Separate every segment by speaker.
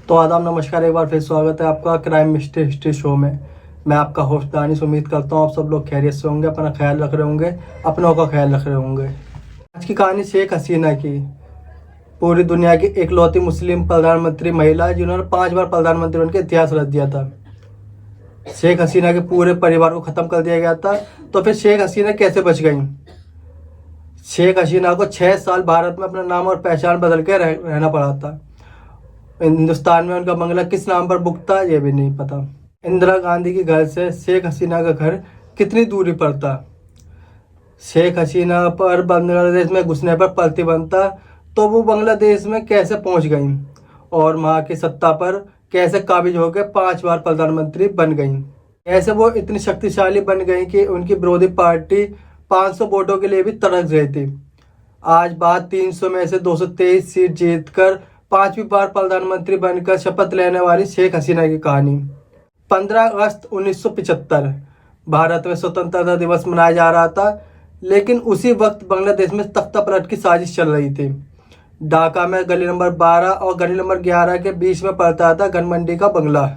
Speaker 1: तो आदाब नमस्कार, एक बार फिर स्वागत है आपका क्राइम मिस्ट्री हिस्ट्री शो में। मैं आपका होस्ट दानिश। उम्मीद करता हूँ आप सब लोग खैरियत से होंगे, अपना ख्याल रख रहे होंगे, अपनों का ख्याल रख रहे होंगे। आज की कहानी शेख हसीना की। पूरी दुनिया की इकलौती मुस्लिम प्रधानमंत्री महिला जिन्होंने 5 बार प्रधानमंत्री बनकर इतिहास रच दिया था। शेख हसीना के पूरे परिवार को ख़त्म कर दिया गया था। तो फिर शेख हसीना कैसे बच गई? शेख हसीना को 6 साल भारत में अपना नाम और पहचान बदल के रहना पड़ा था। हिंदुस्तान में उनका बंगला किस नाम पर बुक था ये भी नहीं पता। इंदिरा गांधी के घर से शेख हसीना का घर कितनी दूरी पर था? शेख हसीना पर बांग्लादेश में घुसने पर प्रतिबंध था, तो वो बांग्लादेश में कैसे पहुंच गई और वहाँ की सत्ता पर कैसे काबिज होकर 5 बार प्रधानमंत्री बन गई? ऐसे वो इतनी शक्तिशाली बन गई कि उनकी विरोधी पार्टी 500 वोटों के लिए भी तरस रही थी। आज बात 300 में से 223 सीट जीतकर 5वीं बार प्रधानमंत्री बनकर शपथ लेने वाली शेख हसीना की कहानी। 15 अगस्त 1975 भारत में स्वतंत्रता दिवस मनाया जा रहा था, लेकिन उसी वक्त बांग्लादेश में तख्ता पलट की साजिश चल रही थी। ढाका में गली नंबर 12 और गली नंबर 11 के बीच में पड़ता था घनमंडी का बंगला।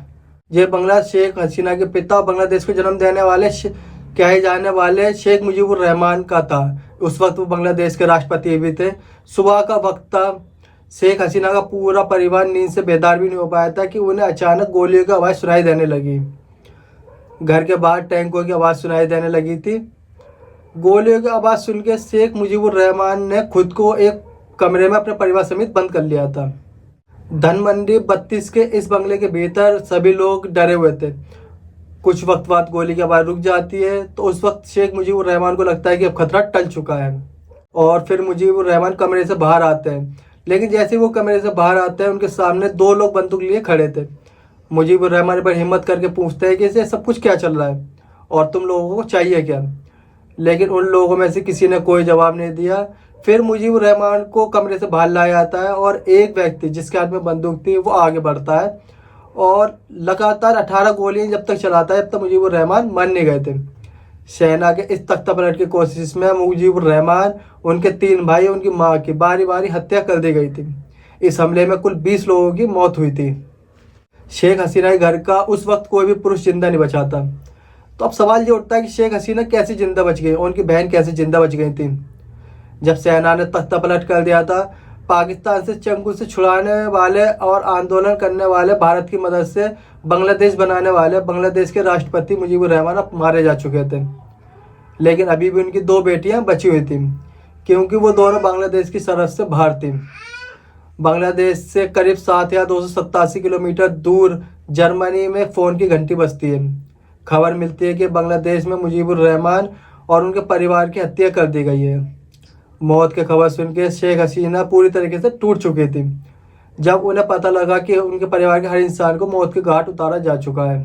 Speaker 1: यह बंगला शेख हसीना के पिता बांग्लादेश को जन्म देने वाले कहे जाने वाले शेख मुजीबुर रहमान का था। उस वक्त वो बांग्लादेश के राष्ट्रपति भी थे। सुबह का वक्त था। शेख हसीना का पूरा परिवार नींद से बेदार भी नहीं हो पाया था कि उन्हें अचानक गोलियों की आवाज़ सुनाई देने लगी। घर के बाहर टैंकों की आवाज़ सुनाई देने लगी थी। गोलियों की आवाज़ सुन के शेख मुजीबुर रहमान ने खुद को एक कमरे में अपने परिवार समेत बंद कर लिया था। धनमंडी 32 के इस बंगले के भीतर सभी लोग डरे हुए थे। कुछ वक्त बाद गोली की आवाज़ रुक जाती है, तो उस वक्त शेख मुजीबुर रहमान को लगता है कि अब खतरा टल चुका है और फिर मुजीबुर रहमान कमरे से बाहर आते हैं। लेकिन जैसे वो कमरे से बाहर आते हैं, उनके सामने 2 लोग बंदूक लिए खड़े थे। मुजीबुर रहमान पर हिम्मत करके पूछते हैं कि इसे सब कुछ क्या चल रहा है और तुम लोगों को चाहिए क्या? लेकिन उन लोगों में से किसी ने कोई जवाब नहीं दिया। फिर मुजीबुर रहमान को कमरे से बाहर लाया जाता है और एक व्यक्ति जिसके हाथ में बंदूक थी वो आगे बढ़ता है और लगातार 18 गोलियां जब तक चलाता है, जब तक मुजीबुर रहमान मर नहीं गए थे। सेना के इस तख्ता पलट की कोशिश में मुजीबुर रहमान, उनके 3 भाई, उनकी मां की बारी बारी हत्या कर दी गई थी। इस हमले में कुल 20 लोगों की मौत हुई थी। शेख हसीना के घर का उस वक्त कोई भी पुरुष जिंदा नहीं बचा था। तो अब सवाल ये उठता है कि शेख हसीना कैसे जिंदा बच गई और उनकी बहन कैसे जिंदा बच गई थी? जब सेना ने तख्ता पलट कर दिया था, पाकिस्तान से चंगुल से छुड़ाने वाले और आंदोलन करने वाले भारत की मदद से बांग्लादेश बनाने वाले बांग्लादेश के राष्ट्रपति मुजीबुर रहमान अब मारे जा चुके थे। लेकिन अभी भी उनकी 2 बेटियां बची हुई थी, क्योंकि वो दोनों बांग्लादेश की सरहद से बाहर थी। बांग्लादेश से करीब 7 या 287 किलोमीटर दूर जर्मनी में फ़ोन की घंटी बजती है। खबर मिलती है कि बांग्लादेश में मुजीबुर रहमान और उनके परिवार की हत्या कर दी गई है। मौत की खबर सुन के शेख हसीना पूरी तरीके से टूट चुकी थी। जब उन्हें पता लगा कि उनके परिवार के हर इंसान को मौत के घाट उतारा जा चुका है।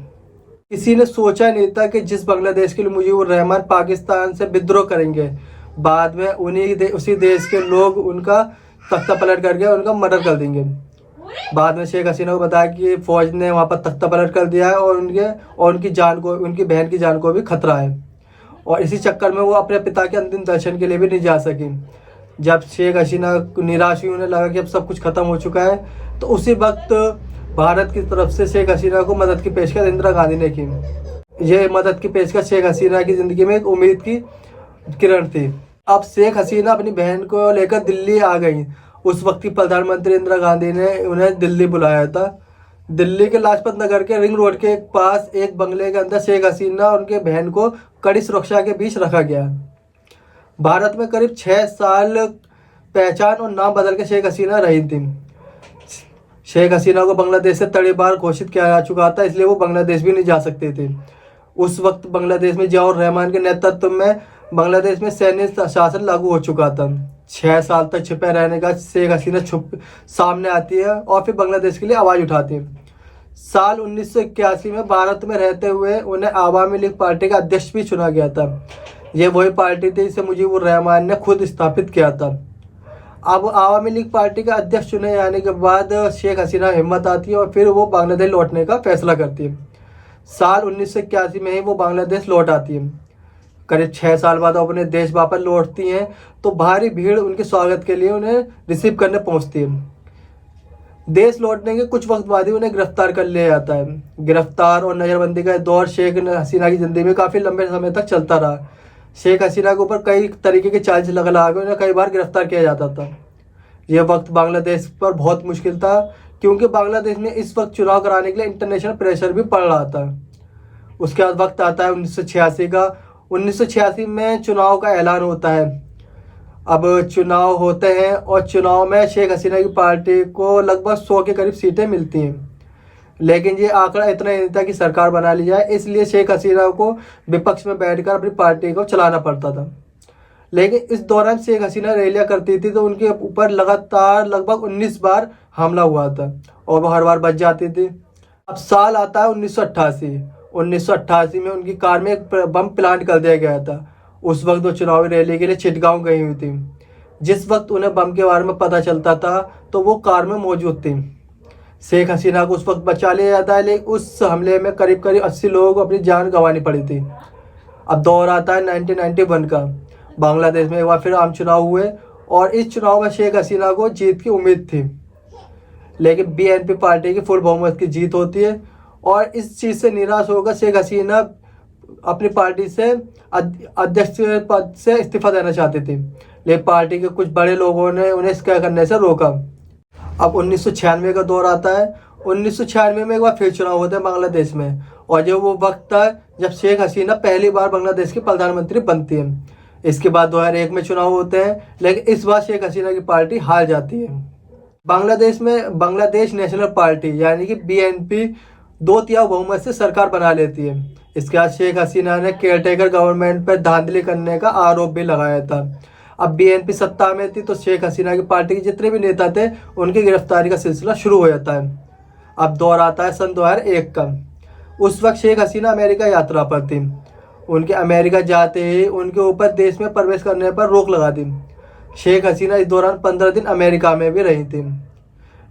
Speaker 1: किसी ने सोचा नहीं था कि जिस बांग्लादेश के लिए मुजीबुर रहमान पाकिस्तान से विद्रोह करेंगे, बाद में उसी देश के लोग उनका तख्ता पलट करके उनका मर्डर कर देंगे। बाद में शेख हसीना को बताया कि फौज ने वहाँ पर तख्ता पलट कर दिया है और उनकी बहन की जान को भी खतरा है। और इसी चक्कर में वो अपने पिता के अंतिम दर्शन के लिए भी नहीं जा सकी। जब शेख हसीना निराश हुई, उन्हें लगा कि अब सब कुछ खत्म हो चुका है, तो उसी वक्त भारत की तरफ से शेख हसीना को मदद की पेशकश इंदिरा गांधी ने की। ये मदद की पेशकश शेख हसीना की ज़िंदगी में एक उम्मीद की किरण थी। अब शेख हसीना अपनी बहन को लेकर दिल्ली आ गई। उस वक्त की प्रधानमंत्री इंदिरा गांधी ने उन्हें दिल्ली बुलाया था। दिल्ली के लाजपत नगर के रिंग रोड के पास एक बंगले के अंदर शेख हसीना और उनके बहन को कड़ी सुरक्षा के बीच रखा गया। भारत में करीब 6 साल पहचान और नाम बदल के शेख हसीना रही थी। शेख हसीना को बांग्लादेश से तड़ीपार घोषित किया जा चुका था, इसलिए वो बांग्लादेश भी नहीं जा सकते थे। उस वक्त बांग्लादेश में जियाउर रहमान के नेतृत्व में बांग्लादेश में सैन्य शासन लागू हो चुका था। 6 साल तक छिपे रहने का शेख हसीना सामने आती है और फिर बांग्लादेश के लिए आवाज़ उठाती है। साल 1981 में भारत में रहते हुए उन्हें आवामी लीग पार्टी का अध्यक्ष भी चुना गया था। ये वही पार्टी थी जिसे मुजीबुर रहमान ने खुद स्थापित किया था। अब आवामी लीग पार्टी का अध्यक्ष चुने जाने के बाद शेख हसीना हिम्मत आती है और फिर वो बांग्लादेश लौटने का फैसला करती है। साल 1981 में ही वो बांग्लादेश लौट आती है। करीब 6 साल बाद अपने देश वापस लौटती हैं, तो भारी भीड़ उनके स्वागत के लिए उन्हें रिसीव करने पहुंचती है। देश लौटने के कुछ वक्त बाद ही उन्हें गिरफ्तार कर लिया जाता है। गिरफ्तार और नज़रबंदी का दौर शेख हसीना की ज़िंदगी में काफ़ी लंबे समय तक चलता रहा। शेख हसीना के ऊपर कई तरीके के चार्ज लगा के उन्हें कई बार गिरफ्तार किया जाता था। यह वक्त बांग्लादेश पर बहुत मुश्किल था, क्योंकि बांग्लादेश में इस वक्त चुनाव कराने के लिए इंटरनेशनल प्रेशर भी पड़ रहा था। उसके बाद वक्त आता है 1986 का। 1986 में चुनाव का ऐलान होता है। अब चुनाव होते हैं और चुनाव में शेख हसीना की पार्टी को लगभग 100 के करीब सीटें मिलती हैं, लेकिन ये आंकड़ा इतना ही नहीं था कि सरकार बना ली जाए, इसलिए शेख हसीना को विपक्ष में बैठकर अपनी पार्टी को चलाना पड़ता था। लेकिन इस दौरान शेख हसीना रैलियां करती थी तो उनके ऊपर लगातार लगभग 19 बार हमला हुआ था और वो हर बार बच जाती थी। अब साल आता है 1988। 1988 में उनकी कार में एक बम प्लांट कर दिया गया था। उस वक्त वो चुनावी रैली के लिए चिटगांव गई हुई थी। जिस वक्त उन्हें बम के बारे में पता चलता था तो वो कार में मौजूद थी। शेख हसीना को उस वक्त बचा लिया जाता है, लेकिन उस हमले में करीब करीब 80 लोगों को अपनी जान गंवानी पड़ी थी। अब दौर आता है 1991 का। बांग्लादेश में एक बार फिर आम चुनाव हुए और इस चुनाव में शेख हसीना को जीत की उम्मीद थी, लेकिन बीएनपी पार्टी की फुल बहुमत की जीत होती है और इस चीज़ से निराश होकर शेख हसीना अपनी पार्टी से अध्यक्ष पद से इस्तीफा देना चाहती थी, लेकिन पार्टी के कुछ बड़े लोगों ने उन्हें इसका करने से रोका। अब 1996 का दौर आता है। 1996 में एक बार फिर चुनाव होते हैं बांग्लादेश में, और जो वो वक्त था जब शेख हसीना पहली बार बांग्लादेश की प्रधानमंत्री बनती है। इसके बाद 2001 में चुनाव होते हैं, लेकिन इस बार शेख हसीना की पार्टी हार जाती है। बांग्लादेश में बांग्लादेश नेशनल पार्टी यानी कि बीएनपी 2/3 बहुमत से सरकार बना लेती है। इसके बाद शेख हसीना ने केयरटेकर गवर्नमेंट पर धांधली करने का आरोप भी लगाया था। अब बीएनपी सत्ता में थी तो शेख हसीना की पार्टी के जितने भी नेता थे उनकी गिरफ्तारी का सिलसिला शुरू हो जाता है। अब दौर आता है सन 2001 का। उस वक्त शेख हसीना अमेरिका यात्रा पर थी। उनके अमेरिका जाते ही उनके ऊपर देश में प्रवेश करने पर रोक लगा दी। शेख हसीना इस दौरान 15 दिन अमेरिका में भी रही थी,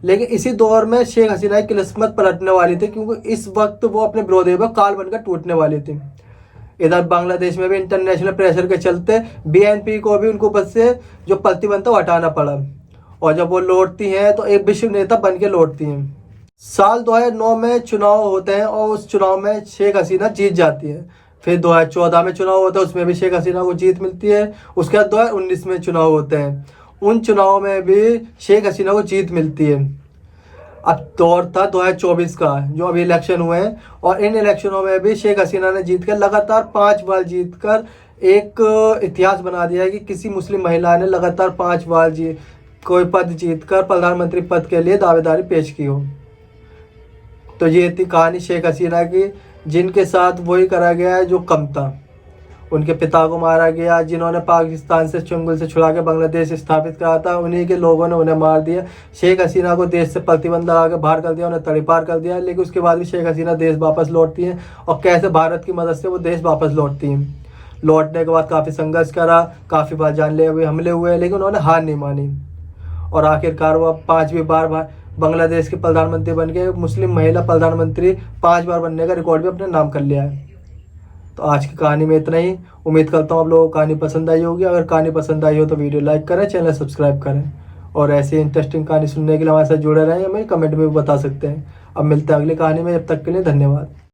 Speaker 1: लेकिन इसी दौर में शेख हसीना की किस्मत पलटने वाली थी, क्योंकि इस वक्त वो अपने विरोधी पर काल बनकर टूटने वाली थी। इधर बांग्लादेश में भी इंटरनेशनल प्रेशर के चलते बीएनपी को भी उनको ऊपर से जो प्रतिबंध था वो हटाना पड़ा, और जब वो लौटती हैं तो एक विश्व नेता बन के लौटती हैं। साल 2009 में चुनाव होते हैं और उस चुनाव में शेख हसीना जीत जाती है। फिर 2014 में चुनाव होता है, उसमें भी शेख हसीना को जीत मिलती है। उसके बाद 2019 में चुनाव होते हैं, उन चुनाव में भी शेख हसीना को जीत मिलती है। अब दौर था 2024 का, जो अभी इलेक्शन हुए हैं, और इन इलेक्शनों में भी शेख हसीना ने जीत कर लगातार 5 बार जीत कर एक इतिहास बना दिया है कि किसी मुस्लिम महिला ने लगातार 5 बार कोई पद जीत कर प्रधानमंत्री पद के लिए दावेदारी पेश की हो। तो ये थी कहानी शेख हसीना की, जिनके साथ वही करा गया है जो कम था। उनके पिता को मारा गया, जिन्होंने पाकिस्तान से चंगुल से छुड़ा के बांग्लादेश स्थापित करा था, उन्हीं के लोगों ने उन्हें मार दिया। शेख हसीना को देश से प्रतिबंध लगा के बाहर कर दिया, उन्हें तड़ीपार कर दिया, लेकिन उसके बाद भी शेख हसीना देश वापस लौटती हैं, और कैसे भारत की मदद से वो देश वापस लौटती हैं। लौटने के बाद काफ़ी संघर्ष करा, काफ़ी बार जानलेवा हमले हुए, लेकिन उन्होंने हार नहीं मानी, और आखिरकार वो 5वीं बार बांग्लादेश के प्रधानमंत्री बन गए। मुस्लिम महिला प्रधानमंत्री 5 बार बनने का रिकॉर्ड भी अपने नाम कर लिया है। तो आज की कहानी में इतना ही। उम्मीद करता हूँ आप लोगों को कहानी पसंद आई होगी। अगर कहानी पसंद आई हो तो वीडियो लाइक करें, चैनल सब्सक्राइब करें, और ऐसी इंटरेस्टिंग कहानी सुनने के लिए हमारे साथ जुड़े रहें। हमें कमेंट में भी बता सकते हैं। अब मिलते हैं अगली कहानी में, जब तक के लिए धन्यवाद।